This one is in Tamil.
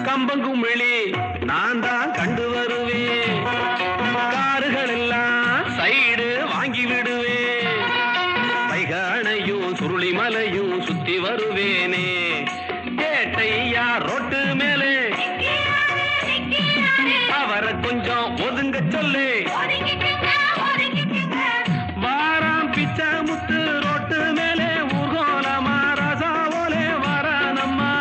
கம்பங்குமிழி நான் தான் கண்டு வருவேன், காருகள் எல்லாம் சைடு வாங்கி விடுவேன், வைகானையும் சுருளிமலையும் சுத்தி வருவேனே, கேட்டையா ரோட்டு மேலே அவரை கொஞ்சம் ஒதுங்க சொல்லு, வாராம் பிச்சை முத்து ரோட்டு மேலே ஊர்கோலமா ராசாவோலே வரானம்மா.